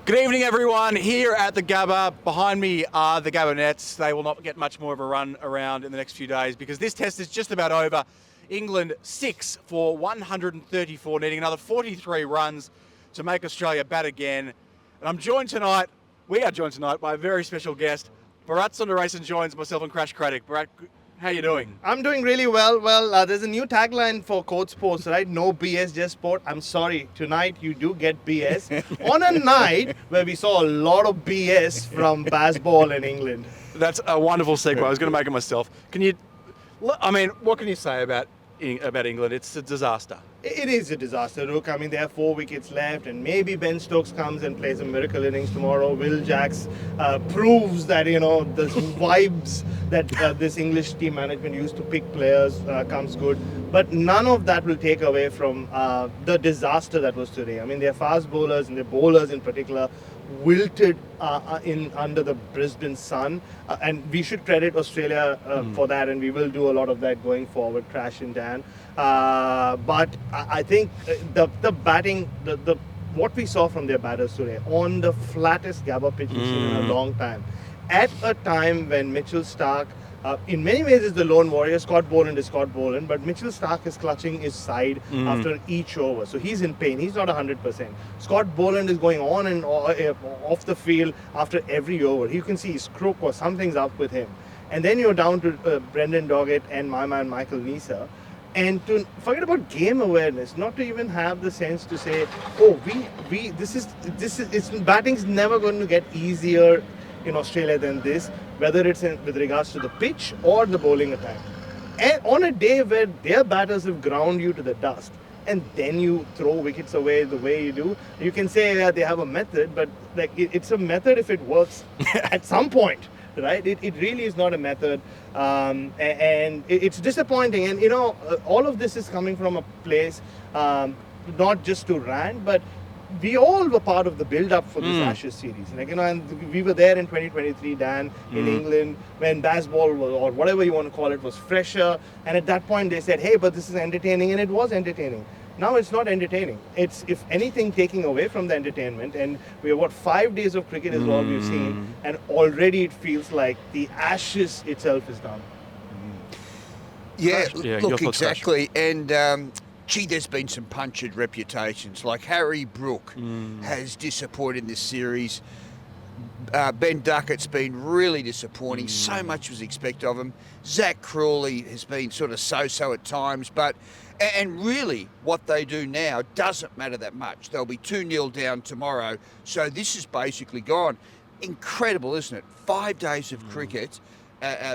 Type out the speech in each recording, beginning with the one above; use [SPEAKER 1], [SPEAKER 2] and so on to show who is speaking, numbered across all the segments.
[SPEAKER 1] Good evening, everyone. Here at the Gabba, behind me are the Gabba Nets. They will not get much more of a run around in the next few days because this test is just about over. England 6 for 134, needing another 43 runs to make Australia bat again. And we are joined tonight by a very special guest. Bharat Sundaresan joins myself and Craddock. Bharat, how are you doing?
[SPEAKER 2] I'm doing really well. There's a new tagline for CODE Sports, right? No BS, just sport. I'm sorry, tonight you do get BS on a night where we saw a lot of BS from Bazball in England.
[SPEAKER 1] That's a wonderful segue. I was going to make it myself. What can you say about England? It's a disaster.
[SPEAKER 2] It is a disaster, Rook. I mean, there are 4 wickets left, and maybe Ben Stokes comes and plays a miracle innings tomorrow. Will Jacks proves that, the vibes that this English team management used to pick players comes good. But none of that will take away from the disaster that was today. I mean, their fast bowlers and their bowlers in particular wilted under the Brisbane sun, and we should credit Australia for that, and we will do a lot of that going forward, Crash and Dan. But I think the batting, what we saw from their batters today on the flattest Gabba pitch we've seen in a long time, at a time when Mitchell Starc, in many ways, is the lone warrior. Scott Boland is Scott Boland, but Mitchell Starc is clutching his side after each over. So he's in pain. He's not 100%. Scott Boland is going on and off the field after every over. You can see his crook or something's up with him. And then you're down to Brendan Doggett and my man Michael Neser. And to forget about game awareness, not to even have the sense to say, batting's never going to get easier in Australia than this, whether it's with regards to the pitch or the bowling attack. And on a day where their batters have ground you to the dust, and then you throw wickets away the way you do, you can say they have a method, but it's a method if it works at some point, right? It really is not a method, and it's disappointing. And all of this is coming from a place, not just to rant, but we all were part of the build-up for this Ashes series. And we were there in 2023, Dan, in England, when Bazball was, or whatever you want to call it, was fresher. And at that point, they said, hey, but this is entertaining, and it was entertaining. Now it's not entertaining. It's, if anything, taking away from the entertainment. And we have 5 days of cricket is all we've seen, and already it feels like the Ashes itself is done.
[SPEAKER 3] Yeah, look,
[SPEAKER 1] thoughts,
[SPEAKER 3] exactly. And there's been some punctured reputations. Like Harry Brook has disappointed in this series. Ben Duckett's been really disappointing. So much was expected of him. Zach Crawley has been sort of so-so at times. And really, what they do now doesn't matter that much. They'll be 2-0 down tomorrow. So this is basically gone. Incredible, isn't it? 5 days of cricket.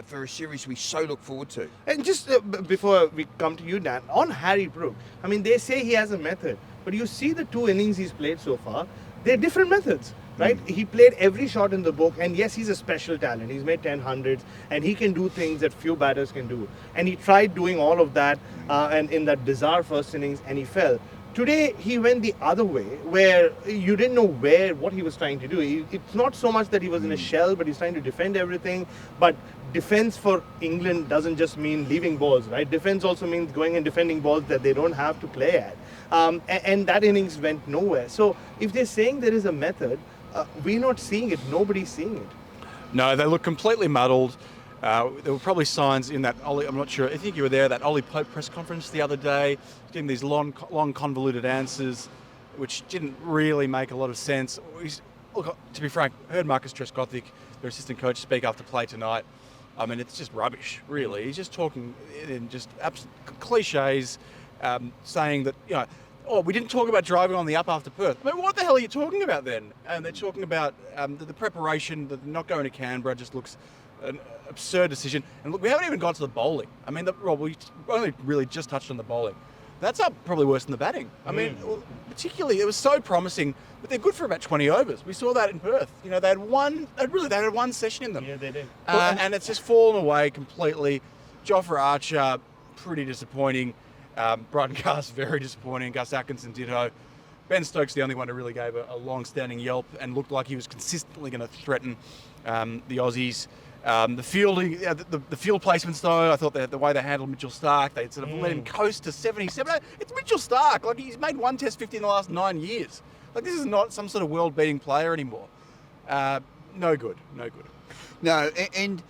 [SPEAKER 3] For a series we so look forward to.
[SPEAKER 2] And just before we come to you, Dan, on Harry Brook, I mean, they say he has a method, but you see the 2 innings he's played so far, they're different methods, right? He played every shot in the book, and yes, he's a special talent. He's made 10 hundreds, and he can do things that few batters can do. And he tried doing all of that and in that bizarre first innings, and he fell. Today, he went the other way, where you didn't know what he was trying to do. It's not so much that he was in a shell, but he's trying to defend everything. But defense for England doesn't just mean leaving balls, right? Defense also means going and defending balls that they don't have to play at. And that innings went nowhere. So if they're saying there is a method, we're not seeing it. Nobody's seeing it.
[SPEAKER 1] No, they look completely muddled. There were probably signs in that Ollie, I'm not sure, I think you were there, that Ollie Pope press conference the other day, giving these long convoluted answers, which didn't really make a lot of sense. Look, to be frank, I heard Marcus Trescothick, their assistant coach, speak after play tonight. I mean, it's just rubbish, really. He's just talking in just absolute cliches, saying that, we didn't talk about driving on the up after Perth. I mean, what the hell are you talking about then? And they're talking about the preparation, the not going to Canberra just looks an absurd decision. And look, we haven't even got to the bowling. I mean, we only really just touched on the bowling. That's up probably worse than the batting. I mean, particularly, it was so promising, but they're good for about 20 overs. We saw that in Perth. They had one session in them.
[SPEAKER 2] Yeah, they did.
[SPEAKER 1] And it's just fallen away completely. Jofra Archer, pretty disappointing. Brighton Cast, very disappointing. Gus Atkinson, ditto. Ben Stokes, the only one who really gave a long-standing yelp and looked like he was consistently going to threaten the Aussies. The fielding, the field placements though, I thought the way they handled Mitchell Starc, they sort of let him coast to 77. It's Mitchell Starc, like he's made one Test 50 in the last 9 years. Like, this is not some sort of world-beating player anymore. No good.
[SPEAKER 3] No, and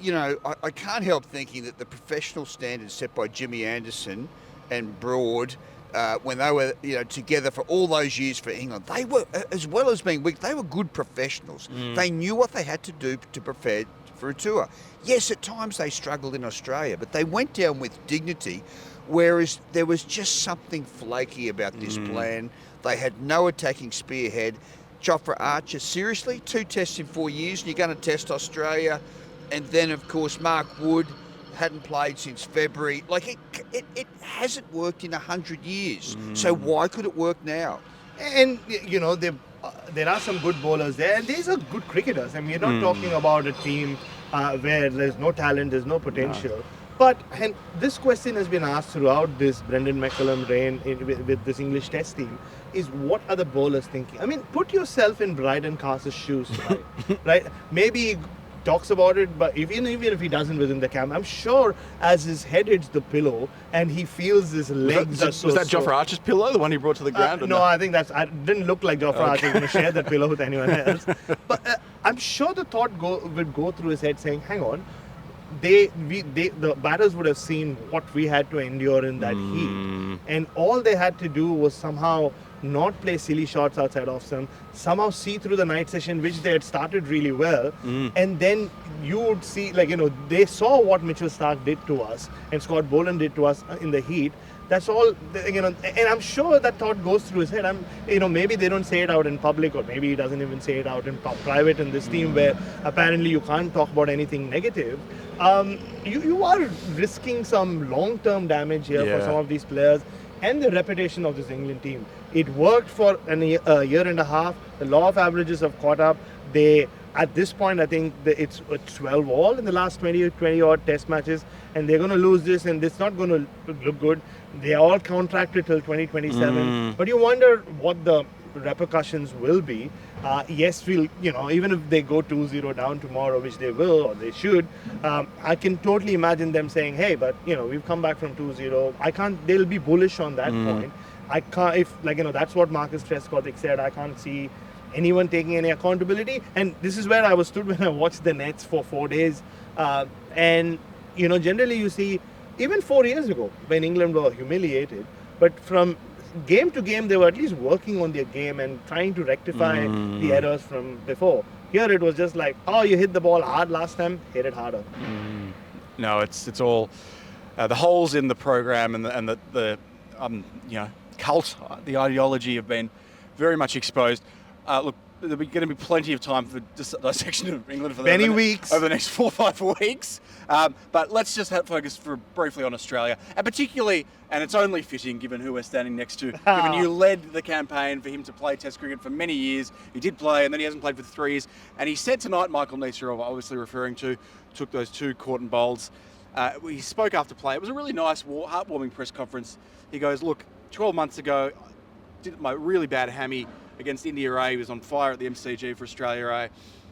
[SPEAKER 3] you know, I can't help thinking that the professional standards set by Jimmy Anderson and Broad, when they were, you know, together for all those years for England, they were, as well as being weak, they were good professionals. They knew what they had to do to prepare for a tour. Yes, at times they struggled in Australia, but they went down with dignity, whereas there was just something flaky about this plan. They had no attacking spearhead. Jofra Archer, seriously, 2 tests in 4 years, and you're going to test Australia. And then, of course, Mark Wood hadn't played since February. Like, it hasn't worked in 100 years. So why could it work now?
[SPEAKER 2] And, you know, there are some good bowlers there, and these are good cricketers. I mean, you're not talking about a team where there's no talent, there's no potential. No. But, and this question has been asked throughout this Brendan McCullum reign with this English Test team, is what are the bowlers thinking? I mean, put yourself in Bryden Carter's shoes, right? Right? Maybe talks about it, but even if he doesn't within the camp, I'm sure as his head hits the pillow and he feels his legs
[SPEAKER 1] was that Jofra Archer's pillow, the one he brought to the ground?
[SPEAKER 2] No, I think I didn't look like Jofra Archer was going to share that pillow with anyone else. But I'm sure the thought would go through his head saying, hang on, the batters would have seen what we had to endure in that heat, and all they had to do was somehow not play silly shots outside off them, somehow see through the night session, which they had started really well, and then you would see, like, you know, they saw what Mitchell Starc did to us and Scott Boland did to us in the heat. That's all, you know, and I'm sure that thought goes through his head. You know, maybe they don't say it out in public, or maybe he doesn't even say it out in private in this team where apparently you can't talk about anything negative. You are risking some long-term damage here for some of these players and the reputation of this England team. It worked for a year and a half. The law of averages have caught up. At this point, I think it's 12 all in the last 20 odd test matches, and they're going to lose this, and it's not going to look good. They are all contracted till 2027, but you wonder what the repercussions will be. Yes, we'll, you know, even if they go 2-0 down tomorrow, which they will or they should, I can totally imagine them saying, hey, but, you know, we've come back from 2-0. They'll be bullish on that point. I can't, if, like, you know, that's what Marcus Trescothick said, I can't see anyone taking any accountability. And this is where I was stood when I watched the Nets for 4 days. And, you know, generally you see, even 4 years ago, when England were humiliated, but from game to game, they were at least working on their game and trying to rectify the errors from before. Here it was just like, oh, you hit the ball hard last time, hit it harder.
[SPEAKER 1] No, it's all the holes in the program and the you know, cult, the ideology have been very much exposed. Look, there'll be going to be plenty of time for dissection of England for
[SPEAKER 2] many weeks
[SPEAKER 1] over the next 4 or 5 weeks. But let's just focus briefly on Australia, and particularly, and it's only fitting given who we're standing next to, given you led the campaign for him to play Test cricket for many years. He did play, and then he hasn't played for 3 years. And he said tonight, Michael Neser, obviously referring to, took those 2 caught and bowls. He spoke after play. It was a really nice, heartwarming press conference. He goes, look, 12 months ago, did my really bad hammy against India A. He was on fire at the MCG for Australia A,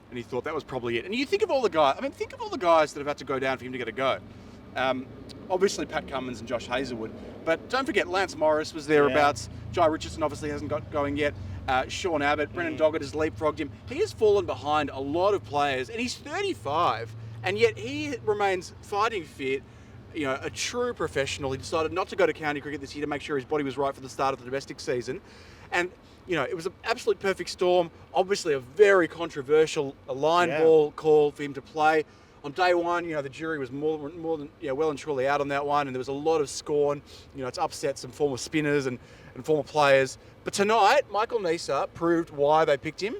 [SPEAKER 1] and he thought that was probably it. And you think of all the guys, think of all the guys that have had to go down for him to get a go. Obviously Pat Cummins and Josh Hazlewood, but don't forget Lance Morris was thereabouts. Jai Richardson obviously hasn't got going yet. Sean Abbott, Brendan Doggett has leapfrogged him. He has fallen behind a lot of players, and he's 35, and yet he remains fighting fit. You know, a true professional. He decided not to go to county cricket this year to make sure his body was right for the start of the domestic season. And, you know, it was an absolute perfect storm. Obviously a very controversial line ball call for him to play. On day one, you know, the jury was more than well and truly out on that one, and there was a lot of scorn. You know, it's upset some former spinners and former players. But tonight, Michael Neser proved why they picked him.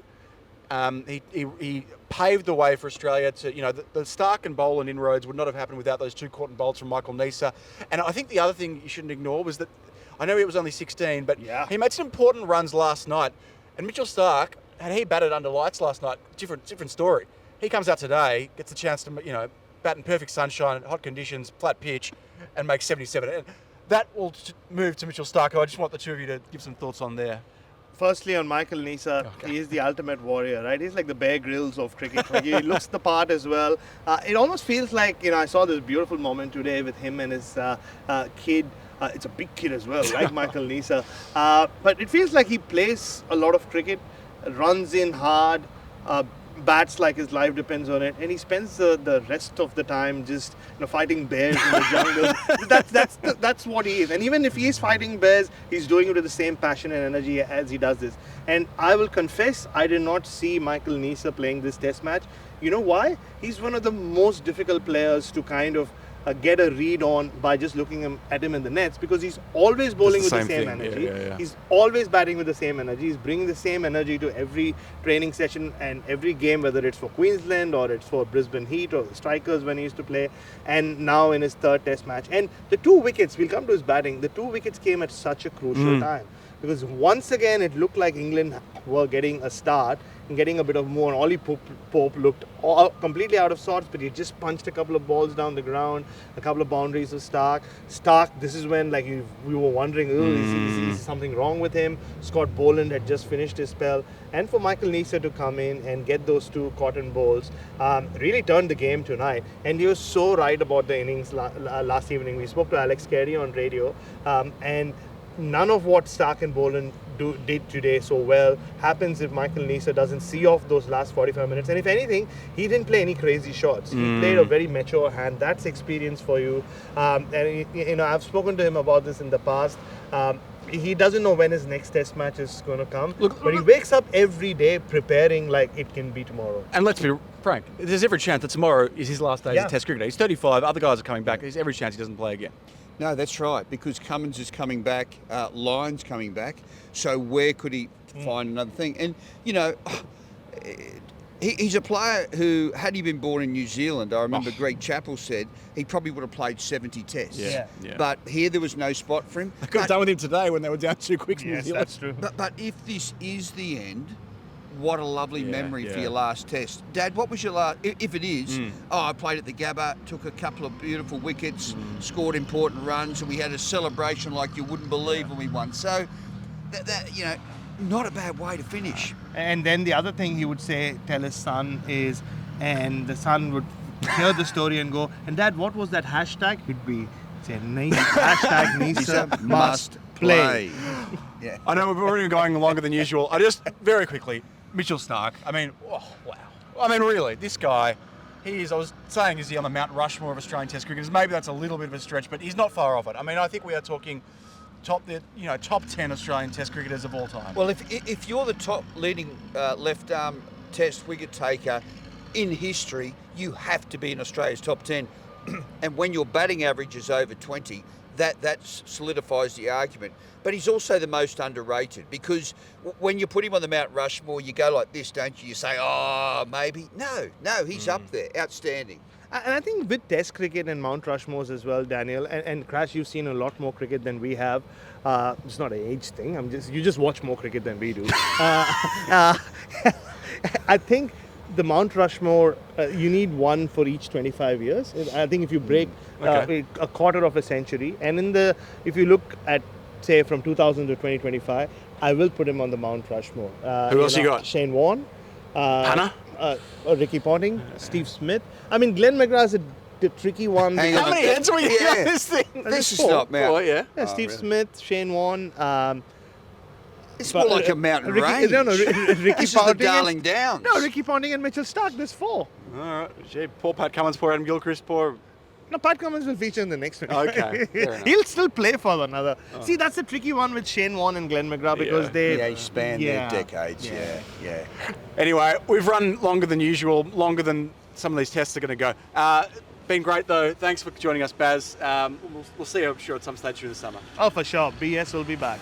[SPEAKER 1] He paved the way for Australia to, you know, the Starc and Boland inroads would not have happened without those 2 caught and bowls from Michael Neser. And I think the other thing you shouldn't ignore was that, I know he was only 16, but he made some important runs last night. And Mitchell Starc, had he batted under lights last night, different story. He comes out today, gets a chance to, you know, bat in perfect sunshine, hot conditions, flat pitch, and make 77. And that will move to Mitchell Starc. I just want the two of you to give some thoughts on there.
[SPEAKER 2] Firstly, on Michael Neser, he is the ultimate warrior, right? He's like the Bear Grylls of cricket. Like, he looks the part as well. It almost feels like, you know, I saw this beautiful moment today with him and his kid It's a big kid as well, like Michael Neser. But it feels like he plays a lot of cricket, runs in hard, bats like his life depends on it, and he spends the rest of the time just fighting bears in the jungle. That's what he is. And even if he is fighting bears, he's doing it with the same passion and energy as he does this. And I will confess, I did not see Michael Neser playing this test match. You know why? He's one of the most difficult players to kind of get a read on by just looking at him in the nets, because he's always bowling with the same energy.
[SPEAKER 1] Yeah.
[SPEAKER 2] He's always batting with the same energy. He's bringing the same energy to every training session and every game, whether it's for Queensland or it's for Brisbane Heat or the Strikers when he used to play, and now in his third test match. And the 2 wickets, we'll come to his batting, the 2 wickets came at such a crucial time, because once again it looked like England were getting a start and getting a bit of more. Ollie Pope looked completely out of sorts, but he just punched a couple of balls down the ground, a couple of boundaries of Starc. This is when we were wondering, is something wrong with him? Scott Boland had just finished his spell, and for Michael Neser to come in and get those 2 cotton bowls really turned the game tonight. And he was so right about the innings last evening. We spoke to Alex Carey on radio, and none of what Starc and Boland did today so well happens if Michael Neser doesn't see off those last 45 minutes. And if anything, he didn't play any crazy shots. He played a very mature hand. That's experience for you. And I've spoken to him about this in the past. He doesn't know when his next test match is going to come, but he wakes up every day preparing like it can be tomorrow.
[SPEAKER 1] And let's be frank, there's every chance that tomorrow is his last day as a test cricketer. He's 35, other guys are coming back. There's every chance he doesn't play again.
[SPEAKER 3] No, that's right, because Cummins is coming back, Lyon's coming back, so where could he find another thing? And, he's a player who, had he been born in New Zealand, I remember Greg Chappell said he probably would have played 70 tests.
[SPEAKER 1] Yeah.
[SPEAKER 3] But here there was no spot for him.
[SPEAKER 1] They could have done with him today when they were down 2 quicks.
[SPEAKER 2] Yes, that's true.
[SPEAKER 3] But if this is the end, what a lovely memory for your last test. Dad, what was your last, if it is, I played at the Gabba, took a couple of beautiful wickets, scored important runs, and we had a celebration like you wouldn't believe when we won. So, that not a bad way to finish.
[SPEAKER 2] And then the other thing he would tell his son is, and the son would hear the story and go, and Dad, what was that hashtag? He'd be saying, hashtag Neser must play.
[SPEAKER 1] Yeah. I know we're already going longer than usual. I just, very quickly, Mitchell Starc. I mean, wow. I mean, really, this guy, I was saying, is he on the Mount Rushmore of Australian Test cricketers? Maybe that's a little bit of a stretch, but he's not far off it. I mean, I think we are talking top 10 Australian Test cricketers of all time.
[SPEAKER 3] Well, if you're the top leading left arm Test wicket taker in history, you have to be in Australia's top 10. And when your batting average is over 20, that solidifies the argument. But he's also the most underrated, because when you put him on the Mount Rushmore, you go like this, don't you? You say, oh, maybe. No, he's up there. Outstanding.
[SPEAKER 2] And I think with Test cricket and Mount Rushmores as well, Daniel, and Crash, you've seen a lot more cricket than we have. It's not an age thing. You just watch more cricket than we do. I think the Mount Rushmore, you need one for each 25 years. I think if you break a quarter of a century, and if you look at, say, from 2000 to 2025, I will put him on the Mount Rushmore.
[SPEAKER 1] Who else you got?
[SPEAKER 2] Shane Warne.
[SPEAKER 1] Hannah?
[SPEAKER 2] Ricky Ponting, Steve Smith. I mean, Glenn McGrath's a tricky one.
[SPEAKER 1] How many heads are we on this thing?
[SPEAKER 3] This is not Mount.
[SPEAKER 1] Oh, yeah.
[SPEAKER 2] Steve Smith, Shane Warne.
[SPEAKER 3] It's more like a mountain range.
[SPEAKER 2] No, Ricky
[SPEAKER 3] this
[SPEAKER 2] Ponting.
[SPEAKER 3] Is the Darling Downs.
[SPEAKER 2] No, Ricky Ponting and Mitchell Starc. There's 4.
[SPEAKER 1] All right. Gee, poor Pat Cummins, poor Adam Gilchrist, poor...
[SPEAKER 2] No, Pat Cummins will feature in the next one.
[SPEAKER 1] Okay, fair enough.
[SPEAKER 2] He'll still play for another. See, that's the tricky one with Shane Warne and Glenn McGrath, because they
[SPEAKER 3] span their decades. Yeah.
[SPEAKER 1] Anyway, we've run longer than usual, longer than some of these tests are going to go. Been great though. Thanks for joining us, Baz. We'll see you, I'm sure, at some stage during the summer.
[SPEAKER 2] Oh, for sure. BS will be back.